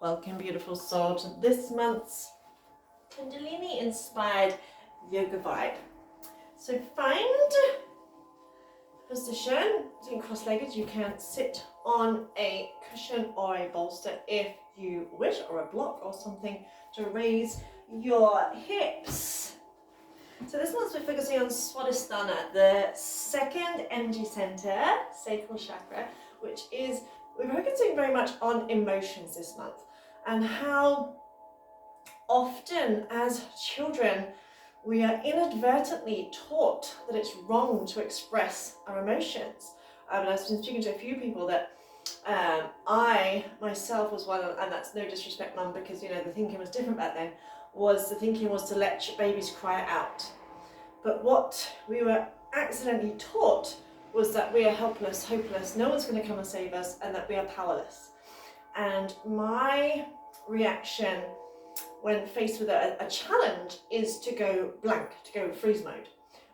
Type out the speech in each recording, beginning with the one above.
Welcome, beautiful soul, to this month's Kundalini inspired yoga vibe. So find a position, sitting cross-legged. You can sit on a cushion or a bolster if you wish, or a block or something to raise your hips. So this month we're focusing on Swadhisthana, the second energy center, sacral chakra, which is, we're focusing very much on emotions this month, and how often as children we are inadvertently taught that it's wrong to express our emotions. I've been speaking to a few people that I myself was one, and that's no disrespect, Mum, because the thinking was different back then. The thinking was to let babies cry out. But what we were accidentally taught was that we are helpless, hopeless, no one's going to come and save us, and that we are powerless. And my reaction when faced with a challenge is to go blank, to go freeze mode,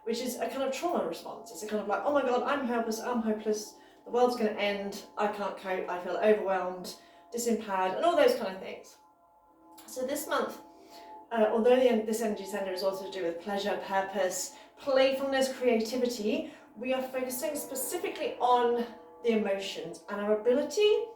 which is a kind of trauma response. It's a kind of like, oh my God, I'm helpless, I'm hopeless, the world's going to end, I can't cope, I feel overwhelmed, disempowered, and all those kind of things. So this month, although this energy center is also to do with pleasure, purpose, playfulness, creativity, we are focusing specifically on the emotions and our ability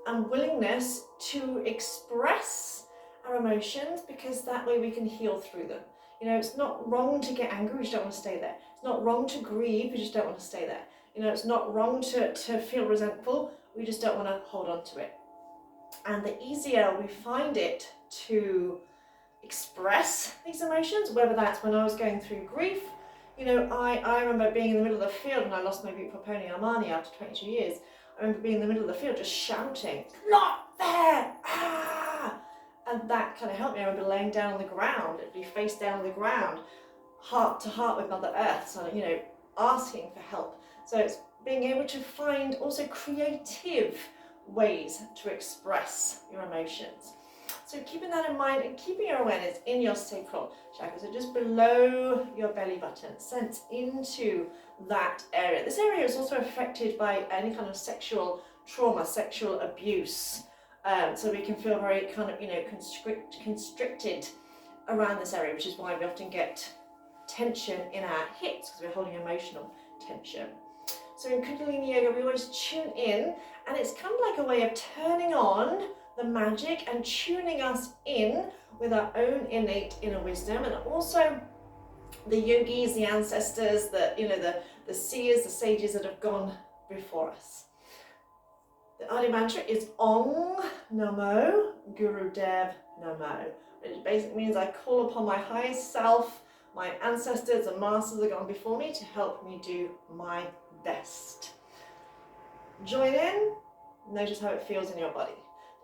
and willingness to express our emotions, because that way we can heal through them. It's not wrong to get angry, we just don't want to stay there. It's not wrong to grieve, we just don't want to stay there. It's not wrong to feel resentful, we just don't want to hold on to it. And the easier we find it to express these emotions, whether that's when I was going through grief, I remember being in the middle of the field and I lost my beautiful pony Armani after 22 years. I remember being in the middle of the field just shouting, "Not there! Ah!" And that kind of helped me. I remember laying down on the ground, it'd be face down on the ground, heart to heart with Mother Earth, so asking for help. So it's being able to find also creative ways to express your emotions. So keeping that in mind and keeping your awareness in your sacral chakra, so just below your belly button, sense into that area. This area is also affected by any kind of sexual trauma, sexual abuse. So we can feel very kind of, constricted around this area, which is why we often get tension in our hips, because we're holding emotional tension. So in Kundalini Yoga, we always tune in, and it's kind of like a way of turning on the magic and tuning us in with our own innate inner wisdom, and also the yogis, the ancestors, the seers, the sages that have gone before us. The Adi mantra is Om Namo Gurudev Namo, which basically means I call upon my highest self, my ancestors and masters that have gone before me to help me do my best. Join in, notice how it feels in your body.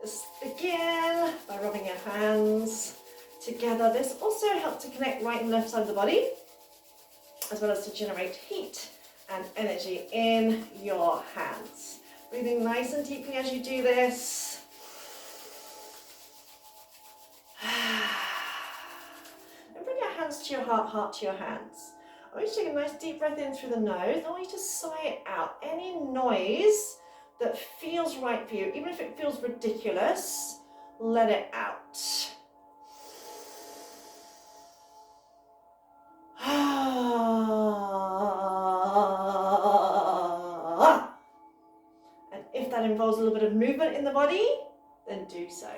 Just begin by rubbing your hands together. This also helps to connect right and left side of the body, as well as to generate heat and energy in your hands. Breathing nice and deeply as you do this. And bring your hands to your heart, heart to your hands. I want you to take a nice deep breath in through the nose. I want you to sigh it out. Any noise that feels right for you, even if it feels ridiculous, let it out. And if that involves a little bit of movement in the body, then do so.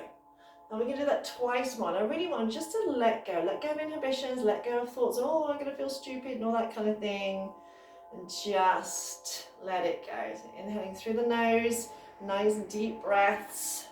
Now we're going to do that twice more. And I really want just to let go of inhibitions, let go of thoughts, oh, I'm going to feel stupid and all that kind of thing. And just let it go. So inhaling through the nose, nice deep breaths.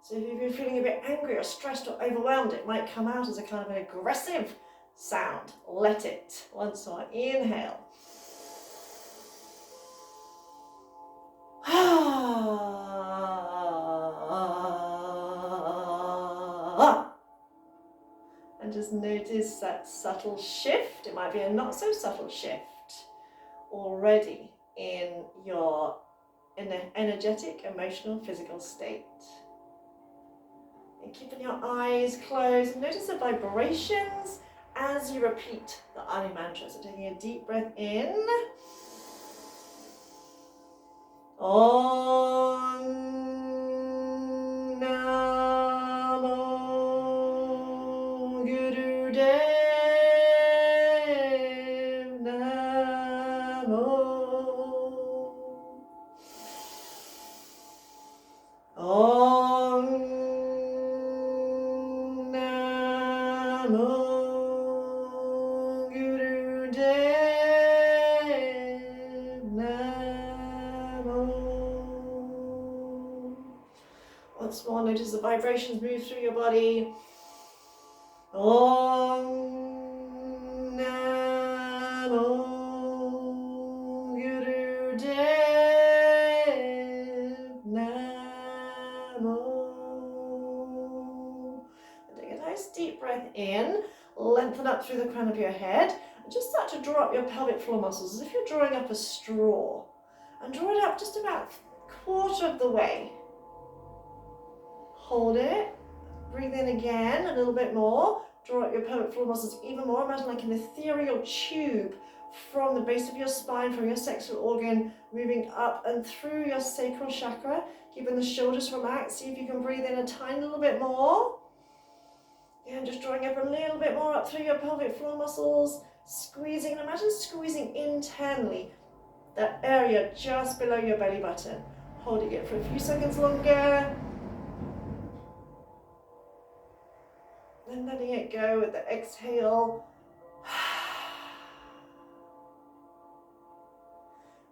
So if you've been feeling a bit angry or stressed or overwhelmed, it might come out as a kind of an aggressive sound. Let it. Once more, inhale. And just notice that subtle shift. It might be a not so subtle shift already in your energetic, emotional, physical state. And keeping your eyes closed, notice the vibrations as you repeat the Ani mantra. So taking a deep breath in. Om Namo Gurudev Namo. Om Namo Gurudev Namo. Once more, notice the vibrations move through your body. Om Namo Gurudev Namo. And take a nice deep breath in, lengthen up through the crown of your head, and just start to draw up your pelvic floor muscles as if you're drawing up a straw. And draw it up just about a quarter of the way. Hold it, breathe in again a little bit more, draw out your pelvic floor muscles even more. Imagine like an ethereal tube from the base of your spine, from your sexual organ, moving up and through your sacral chakra, keeping the shoulders relaxed. See if you can breathe in a tiny little bit more. And just drawing up a little bit more up through your pelvic floor muscles, squeezing, and imagine squeezing internally that area just below your belly button. Holding it for a few seconds longer. Then letting it go with the exhale.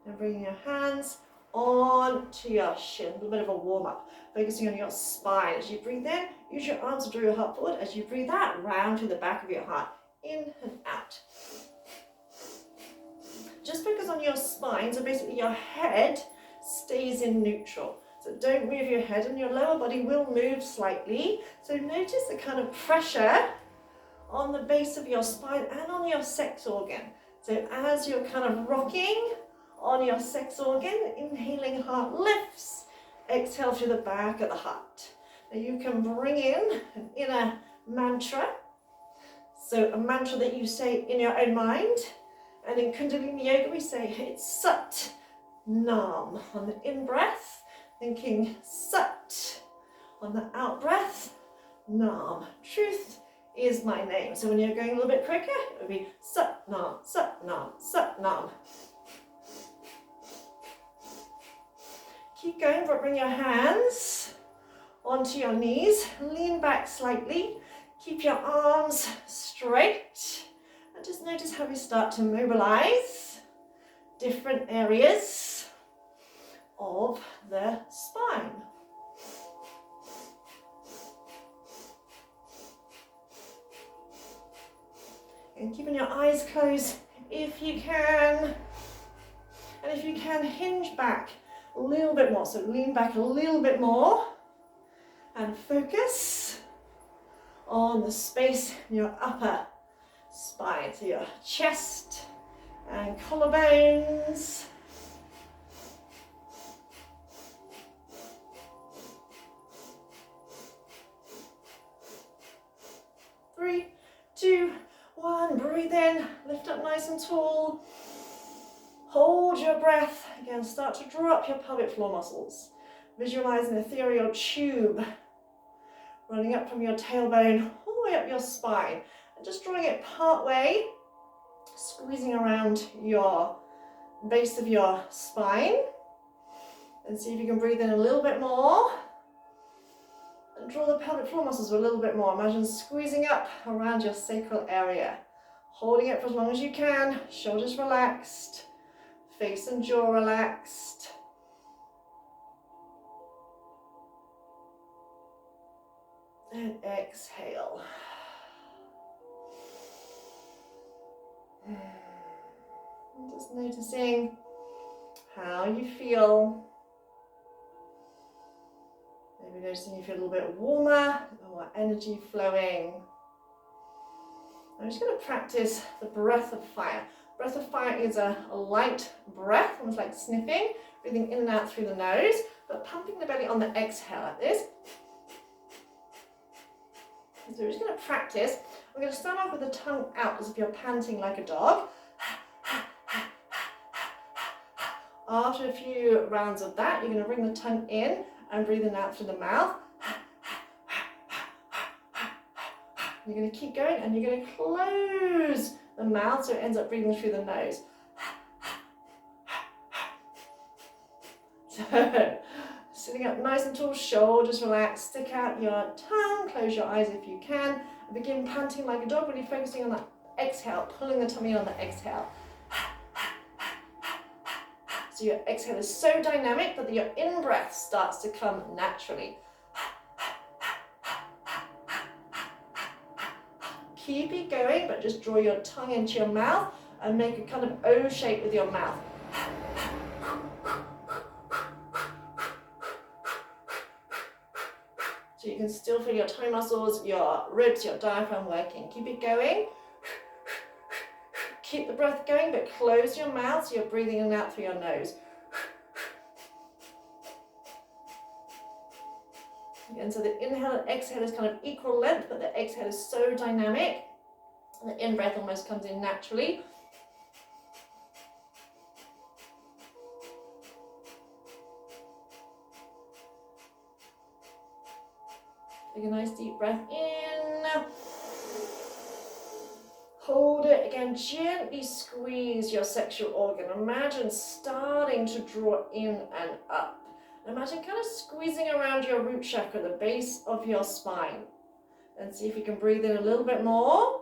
And bringing your hands onto your shin, a little bit of a warm up, focusing on your spine. As you breathe in, use your arms to draw your heart forward. As you breathe out, round to the back of your heart, in and out. Just focus on your spine, so basically your head stays in neutral. So don't move your head, and your lower body will move slightly. So notice the kind of pressure on the base of your spine and on your sex organ. So as you're kind of rocking on your sex organ, inhaling, heart lifts, exhale through the back of the heart. Now you can bring in an inner mantra. So a mantra that you say in your own mind. And in Kundalini Yoga we say it's Sat Nam on the in-breath, thinking Sat. On the out-breath, Nam. Truth is my name. So when you're going a little bit quicker, it would be Sat Nam, Sat Nam, Sat Nam. Keep going, but bring your hands onto your knees. Lean back slightly. Keep your arms straight. And just notice how we start to mobilize different areas of the spine. And keeping your eyes closed if you can. And if you can, hinge back a little bit more. So lean back a little bit more and focus on the space in your upper spine, so your chest and collarbones. Three, two, one. Breathe in, lift up nice and tall. Hold your breath. Again, start to draw up your pelvic floor muscles. Visualize an ethereal tube running up from your tailbone all the way up your spine. And just drawing it part way, squeezing around your base of your spine. And see if you can breathe in a little bit more. And draw the pelvic floor muscles a little bit more. Imagine squeezing up around your sacral area. Holding it for as long as you can. Shoulders relaxed. Face and jaw relaxed. And exhale. And just noticing how you feel. Maybe noticing you feel a little bit warmer, or energy flowing. I'm just going to practice the breath of fire. Breath of fire is a light breath, almost like sniffing, breathing in and out through the nose, but pumping the belly on the exhale like this. So we're just going to practice. We're going to start off with the tongue out as if you're panting like a dog. After a few rounds of that, you're going to bring the tongue in and breathing out through the mouth. You're going to keep going and you're going to close the mouth so it ends up breathing through the nose. So, sitting up nice and tall, shoulders relaxed, stick out your tongue, close your eyes if you can, and begin panting like a dog, really focusing on that exhale, pulling the tummy on the exhale. So your exhale is so dynamic that your in-breath starts to come naturally. Keep it going, but just draw your tongue into your mouth and make a kind of O shape with your mouth. So you can still feel your tummy muscles, your ribs, your diaphragm working. Keep it going. Keep the breath going, but close your mouth so you're breathing in and out through your nose. And so the inhale and exhale is kind of equal length, but the exhale is so dynamic. The in-breath almost comes in naturally. Take a nice deep breath in. Hold it again, gently squeeze your sexual organ. Imagine starting to draw in and up. Imagine kind of squeezing around your root chakra, the base of your spine. And see if you can breathe in a little bit more.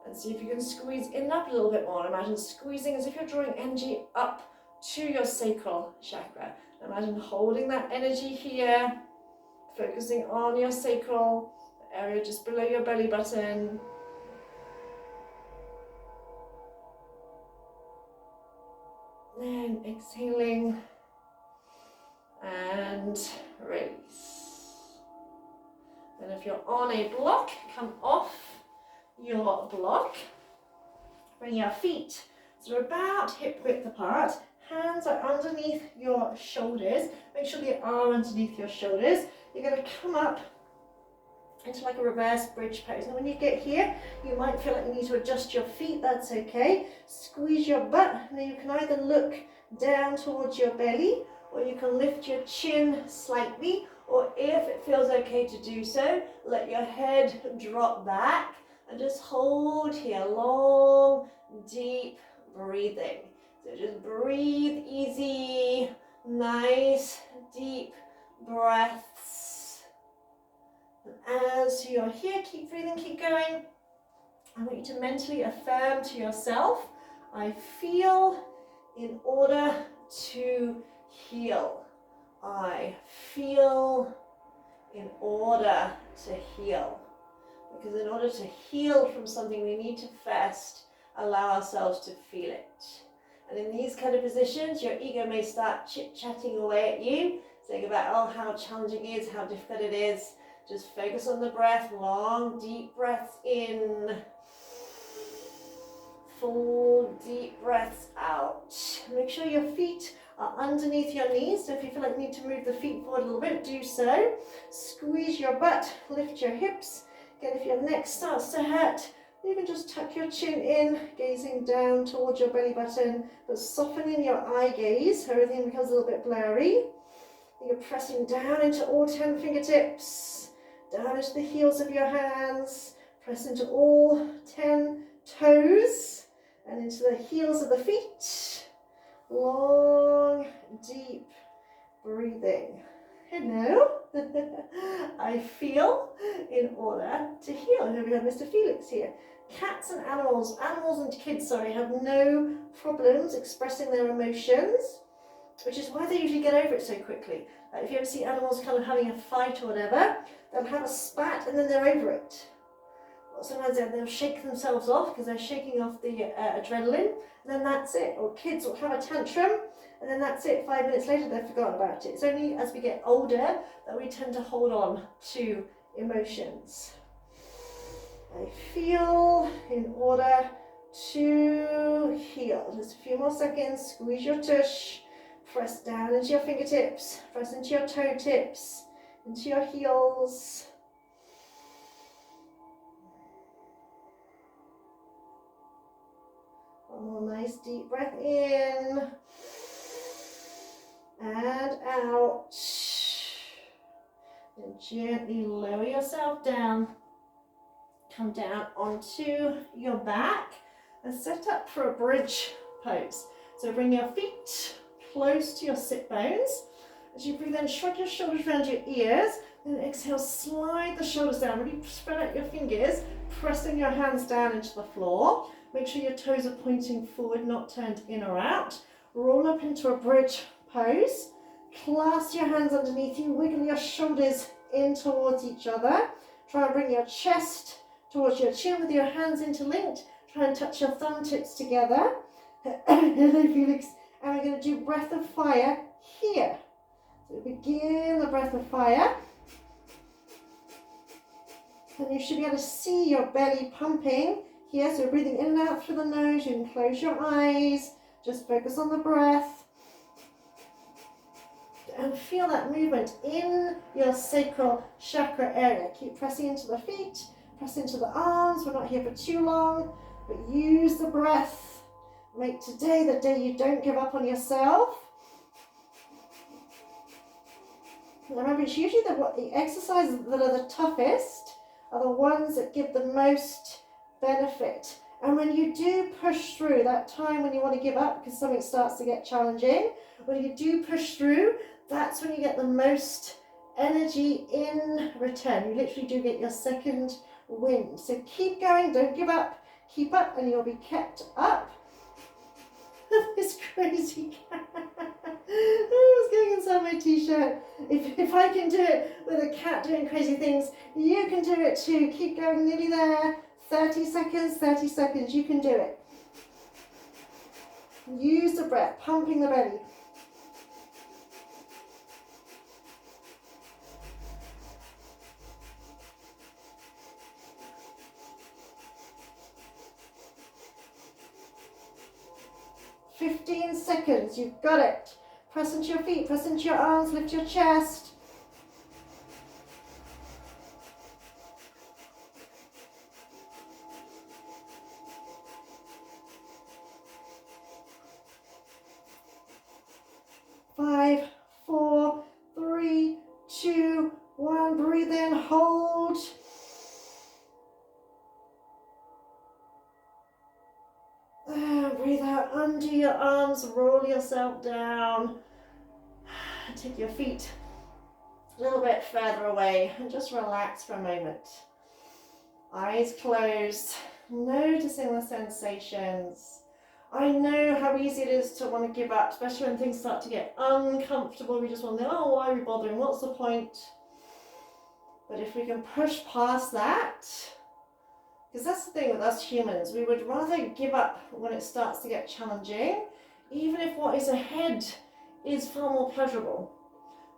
And see if you can squeeze in and up a little bit more. Imagine squeezing as if you're drawing energy up to your sacral chakra. Imagine holding that energy here, focusing on your sacral, the area just below your belly button. Then exhaling and release. And if you're on a block, come off your block. Bring your feet so about hip width apart. Hands are underneath your shoulders. Make sure they are underneath your shoulders. You're going to come up into like a reverse bridge pose. And when you get here, you might feel like you need to adjust your feet. That's okay. Squeeze your butt. Now you can either look down towards your belly, or you can lift your chin slightly, or if it feels okay to do so, let your head drop back and just hold here. Long, deep breathing. So just breathe easy, nice, deep breaths. And as you're here, keep breathing, keep going. I want you to mentally affirm to yourself, I feel in order to heal. I feel in order to heal. Because in order to heal from something, we need to first allow ourselves to feel it. And in these kind of positions, your ego may start chit-chatting away at you, saying about, oh, how challenging it is, how difficult it is. Just focus on the breath, long, deep breaths in. Full, deep breaths out. Make sure your feet are underneath your knees, so if you feel like you need to move the feet forward a little bit, do so. Squeeze your butt, lift your hips. Again, if your neck starts to hurt, you can just tuck your chin in, gazing down towards your belly button, but softening your eye gaze so everything becomes a little bit blurry. You're pressing down into all 10 fingertips, down into the heels of your hands, press into all 10 toes, and into the heels of the feet. Long, deep breathing. Hello. I feel in order to heal. Here we have Mr. Felix here. Cats and animals and kids, have no problems expressing their emotions, which is why they usually get over it so quickly. Like if you ever see animals kind of having a fight or whatever, they'll have a spat and then they're over it. Or sometimes they'll shake themselves off because they're shaking off the adrenaline, and then that's it. Or kids will have a tantrum, and then that's it. 5 minutes later, they've forgotten about it. It's only as we get older that we tend to hold on to emotions. I feel in order to heal. Just a few more seconds. Squeeze your tush. Press down into your fingertips. Press into your toe tips. Into your heels. One more nice deep breath in and out. And gently lower yourself down. Come down onto your back and set up for a bridge pose. So bring your feet close to your sit bones. As you breathe in, shrug your shoulders around your ears. And exhale, slide the shoulders down. Really spread out your fingers, pressing your hands down into the floor. Make sure your toes are pointing forward, not turned in or out. Roll up into a bridge pose. Clasp your hands underneath you. Wiggle your shoulders in towards each other. Try and bring your chest towards your chin with your hands interlinked. Try and touch your thumb tips together. Hello, Felix. And we're going to do breath of fire here. So begin the breath of fire. And you should be able to see your belly pumping here. So breathing in and out through the nose. You can close your eyes. Just focus on the breath. And feel that movement in your sacral chakra area. Keep pressing into the feet, press into the arms. We're not here for too long, but use the breath. Make today the day you don't give up on yourself. And remember, it's usually the exercises that are the toughest are the ones that give the most benefit. And when you do push through, that time when you want to give up because something starts to get challenging, when you do push through, that's when you get the most energy in return. You literally do get your second wind. So keep going, don't give up, keep up, and you'll be kept up. This crazy cat. I was going inside my t-shirt. If I can do it with a cat doing crazy things, you can do it too. Keep going, nearly there. 30 seconds, 30 seconds, you can do it. Use the breath, pumping the belly. "15 seconds, you've got it. Press into your feet, press into your arms, lift your chest. Five, four, three, two, one. Breathe in, hold. And breathe out, undo your arms, roll yourself down. Take your feet a little bit further away and just relax for a moment. Eyes closed, noticing the sensations. I know how easy it is to want to give up, especially when things start to get uncomfortable. We just want to know, oh, why are we bothering? What's the point? But if we can push past that, because that's the thing with us humans, we would rather give up when it starts to get challenging, even if what is ahead is far more pleasurable.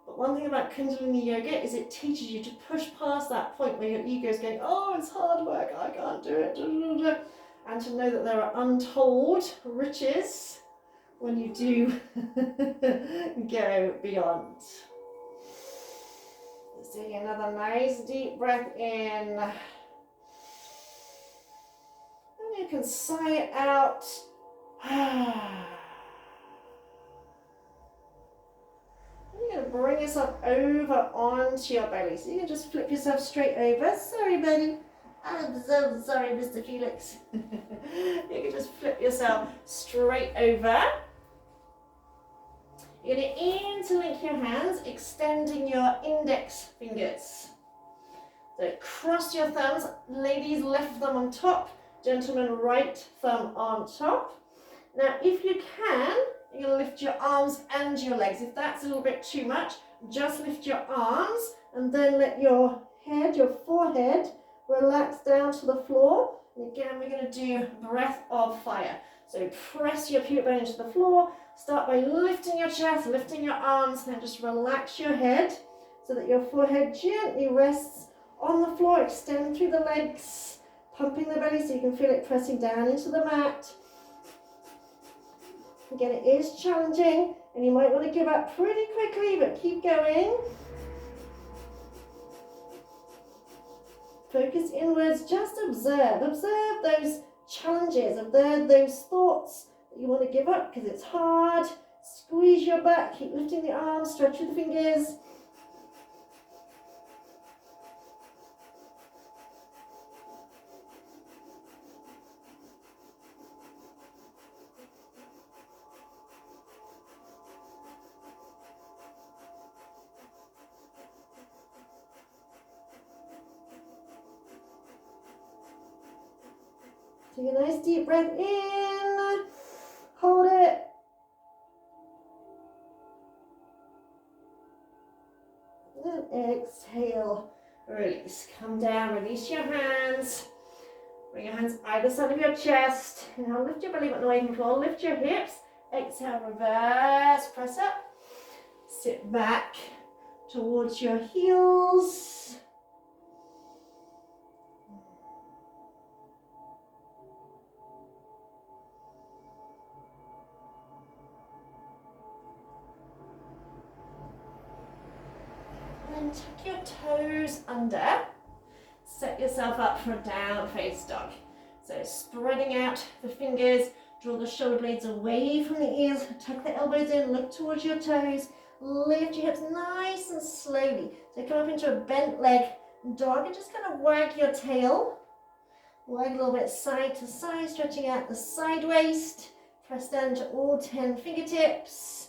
But one thing about Kundalini Yoga is it teaches you to push past that point where your ego is going, oh, it's hard work, I can't do it, and to know that there are untold riches when you do go beyond. Let's take another nice deep breath in. And you can sigh it out. You're going to bring yourself over onto your belly. So you can just flip yourself straight over. Sorry, buddy. I'm so sorry, Mr. Felix. You can just flip yourself straight over. You're going to interlink your hands, extending your index fingers. So cross your thumbs. Ladies, left thumb on top. Gentlemen, right thumb on top. Now, if you can, you're going to lift your arms and your legs. If that's a little bit too much, just lift your arms and then let your head, your forehead, relax down to the floor. And again, we're going to do breath of fire. So press your pubic bone into the floor. Start by lifting your chest, lifting your arms, and then just relax your head so that your forehead gently rests on the floor. Extend through the legs, pumping the belly so you can feel it pressing down into the mat. Again, it is challenging and you might want to give up pretty quickly, but keep going. Focus inwards, just observe. Observe those challenges, if there are those thoughts that you want to give up because it's hard, squeeze your back, keep lifting the arms, stretch with the fingers. Take a nice deep breath in, hold it. And exhale, release. Come down, release your hands. Bring your hands either side of your chest. Now lift your belly button away from the floor, lift your hips. Exhale, reverse, press up. Sit back towards your heels. And tuck your toes under. Set yourself up for a down face dog. So spreading out the fingers, draw the shoulder blades away from the ears, tuck the elbows in, look towards your toes, lift your hips nice and slowly. So come up into a bent leg dog and just kind of wag your tail. Wag a little bit side to side, stretching out the side waist. Press down to all 10 fingertips.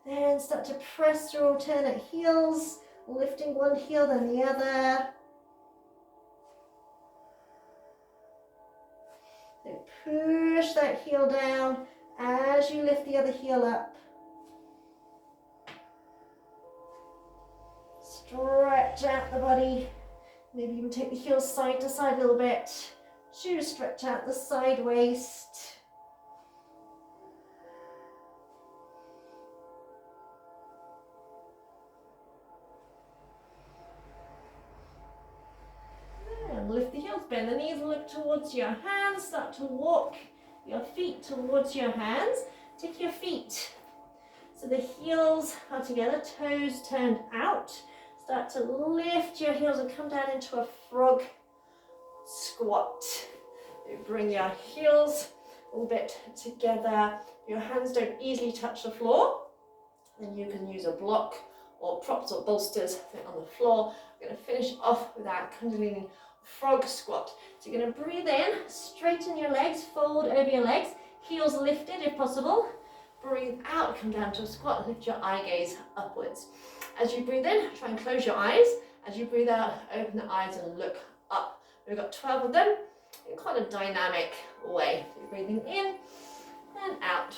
Then start to press through alternate heels, lifting one heel then the other. So push that heel down as you lift the other heel up. Stretch out the body. Maybe even take the heels side to side a little bit to stretch out the side waist. And lift the heels, bend the knees, look towards your hands, start to walk your feet towards your hands. Take your feet so the heels are together, toes turned out. Start to lift your heels and come down into a frog squat. You bring your heels a little bit together. Your hands don't easily touch the floor. Then you can use a block or props or bolsters on the floor. We're going to finish off with our Kundalini frog squat. So you're going to breathe in, straighten your legs, fold over your legs, heels lifted if possible. Breathe out, come down to a squat, lift your eye gaze upwards. As you breathe in, try and close your eyes. As you breathe out, open the eyes and look up. We've got 12 of them in quite a dynamic way. So you're breathing in and out.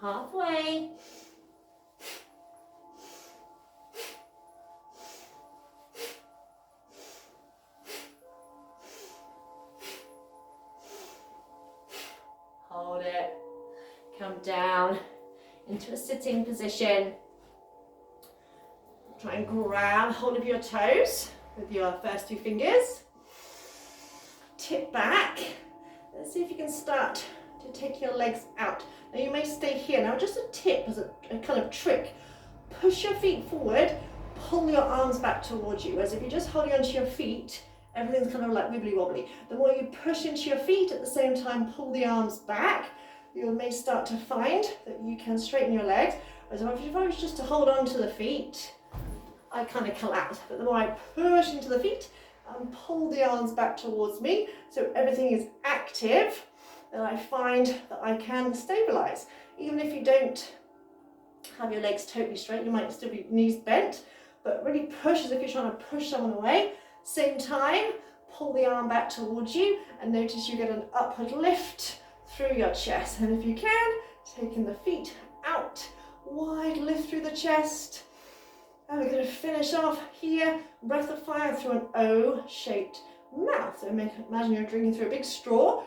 Halfway. Hold it. Come down into a sitting position. Try and grab hold of your toes with your first two fingers. Tip back. Let's see if you can start to take your legs out. Now you may stay here. Now just a tip as a kind of trick. Push your feet forward, pull your arms back towards you. Whereas if you're just holding onto your feet, everything's kind of like wibbly wobbly. The more you push into your feet, at the same time pull the arms back, you may start to find that you can straighten your legs. Whereas if I was just to hold on to the feet, I kind of collapse. But the more I push into the feet and pull the arms back towards me, so everything is active, then I find that I can stabilize. Even if you don't have your legs totally straight, you might still be knees bent, but really push as if you're trying to push someone away. Same time, pull the arm back towards you and notice you get an upward lift through your chest. And if you can, taking the feet out, wide lift through the chest. And we're going to finish off here, breath of fire through an O-shaped mouth. So imagine you're drinking through a big straw.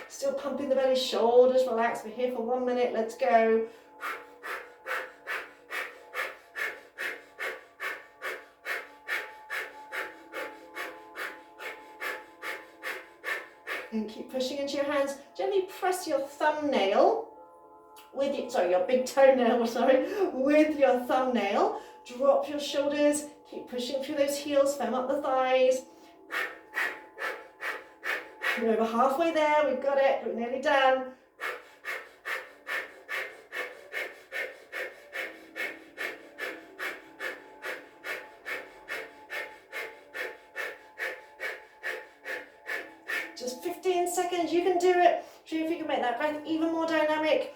Still pumping the belly, shoulders relax. We're here for 1 minute, let's go. And keep pushing into your hands. Gently press your thumbnail with your big toenail, with your thumbnail. Drop your shoulders, keep pushing through those heels, firm up the thighs. We're over halfway there, we've got it, we're nearly done. Just 15 seconds, you can do it. See if you can make that breath even more dynamic.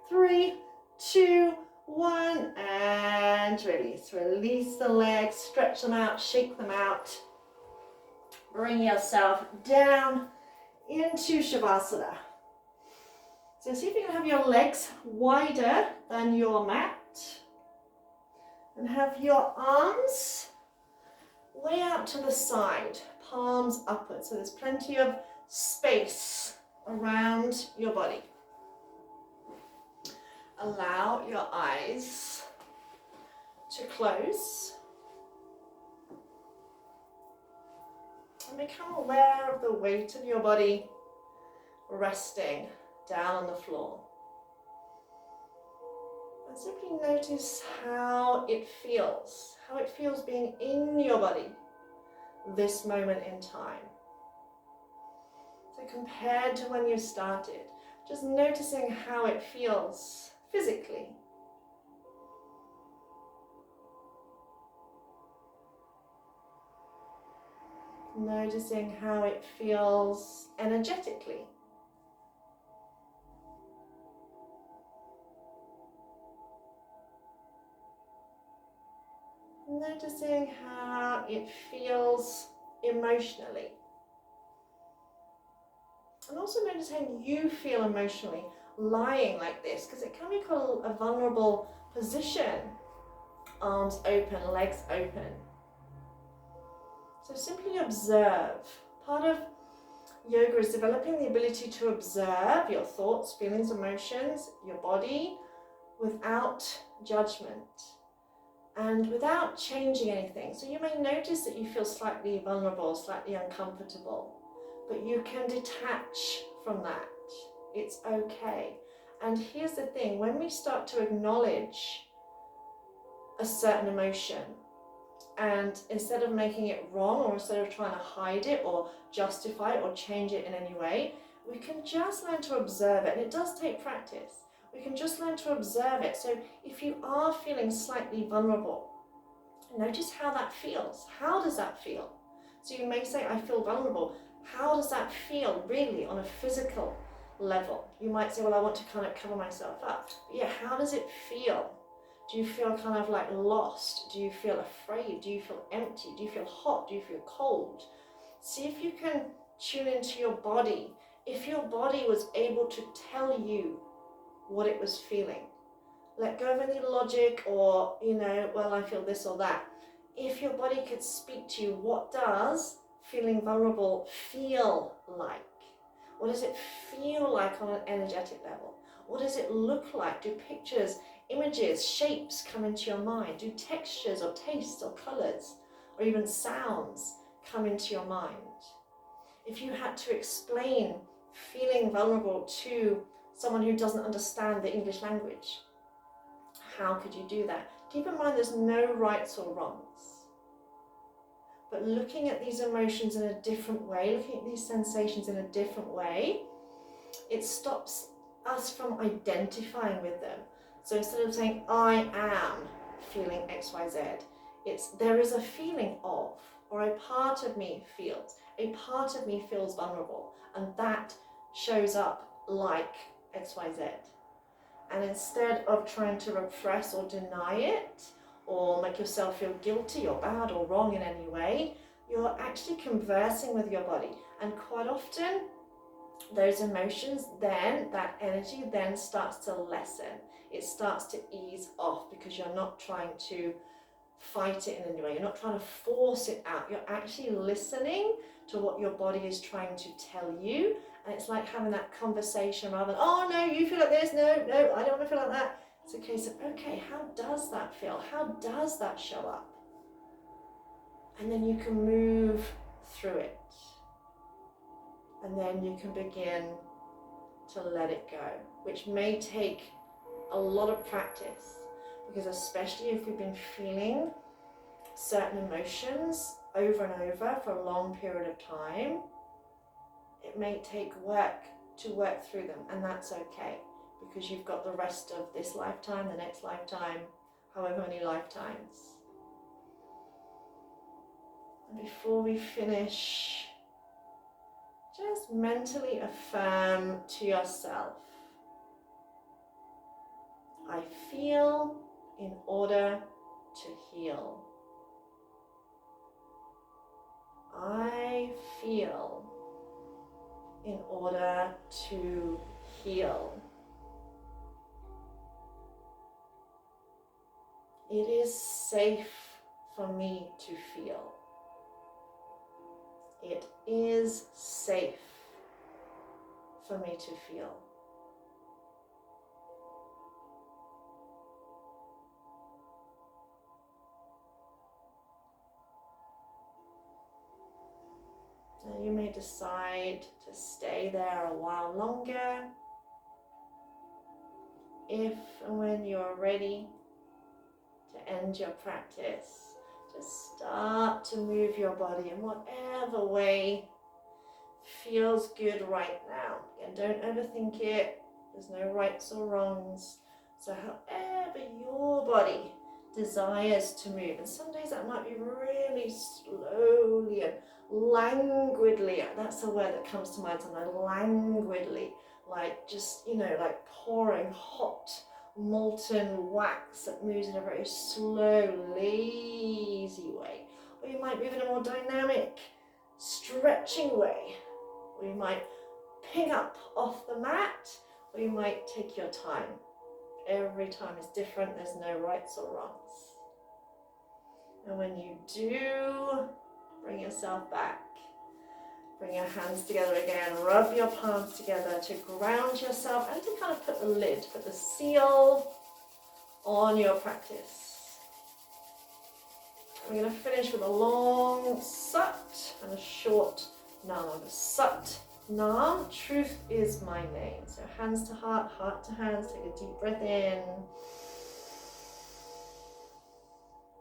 Three, two, one, and release. Release the legs, stretch them out, shake them out. Bring yourself down into Shavasana. So see if you can have your legs wider than your mat and have your arms way out to the side, palms upwards. So there's plenty of space around your body. Allow your eyes to close and become aware of the weight of your body resting down on the floor. And simply notice how it feels being in your body this moment in time. So compared to when you started, just noticing how it feels physically. Noticing how it feels energetically. Noticing how it feels emotionally. And also notice how you feel emotionally lying like this, because it can be called a vulnerable position. Arms open, legs open. So simply observe. Part of yoga is developing the ability to observe your thoughts, feelings, emotions, your body without judgment and without changing anything. So you may notice that you feel slightly vulnerable, slightly uncomfortable, but you can detach from that. It's okay. And here's the thing, when we start to acknowledge a certain emotion, and instead of making it wrong, or instead of trying to hide it or justify it or change it in any way, we can just learn to observe it. And it does take practice. We can just learn to observe it. So if you are feeling slightly vulnerable, notice how that feels. How does that feel? So you may say, I feel vulnerable. How does that feel really on a physical level? You might say, well, I want to kind of cover myself up. But yeah, how does it feel? Do you feel kind of like lost? Do you feel afraid? Do you feel empty? Do you feel hot? Do you feel cold? See if you can tune into your body. If your body was able to tell you what it was feeling. Let go of any logic or, well, I feel this or that. If your body could speak to you, what does feeling vulnerable feel like? What does it feel like on an energetic level? What does it look like? Do pictures, images, shapes come into your mind? Do textures or tastes or colours or even sounds come into your mind? If you had to explain feeling vulnerable to someone who doesn't understand the English language, how could you do that? Keep in mind there's no rights or wrongs. But looking at these emotions in a different way, looking at these sensations in a different way, it stops us from identifying with them. So instead of saying, I am feeling XYZ, it's there is a feeling of, or a part of me feels vulnerable, and that shows up like XYZ. And instead of trying to repress or deny it, or make yourself feel guilty or bad or wrong in any way, you're actually conversing with your body. And quite often, those emotions then, that energy then starts to lessen. It starts to ease off because you're not trying to fight it in any way. You're not trying to force it out. You're actually listening to what your body is trying to tell you And it's like having that conversation rather than, oh no, you feel like this, no, I don't want to feel like that. It's a case of, okay, how does that feel? How does that show up? And then you can move through it. And then you can begin to let it go, which may take a lot of practice, because especially if we've been feeling certain emotions over and over for a long period of time, it may take work to work through them, and that's okay, because you've got the rest of this lifetime, the next lifetime, however many lifetimes. And before we finish, just mentally affirm to yourself, I feel in order to heal. I feel in order to heal. It is safe for me to feel. It is safe for me to feel. Now you may decide to stay there a while longer. If and when you're ready to end your practice, just start to move your body in whatever way feels good right now. And don't overthink it. There's no rights or wrongs. So however your body desires to move, and some days that might be really slowly and languidly. That's the word that comes to mind sometimes, languidly, like just, like pouring hot molten wax that moves in a very slow, lazy way. Or you might move in a more dynamic, stretching way. Or you might ping up off the mat, or you might take your time. Every time is different, there's no rights or wrongs. And when you do, bring yourself back. Bring your hands together again, rub your palms together to ground yourself and to kind of put the lid, put the seal on your practice. We're going to finish with a long Sat and a short Nam. Sat Nam, truth is my name. So hands to heart, heart to hands. Take a deep breath in.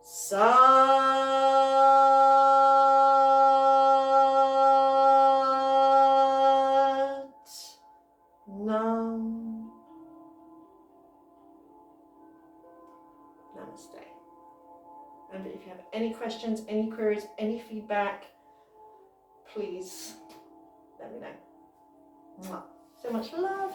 Sat Nam. Namaste. And if you have any questions, any queries, any feedback, please let me know. So much love.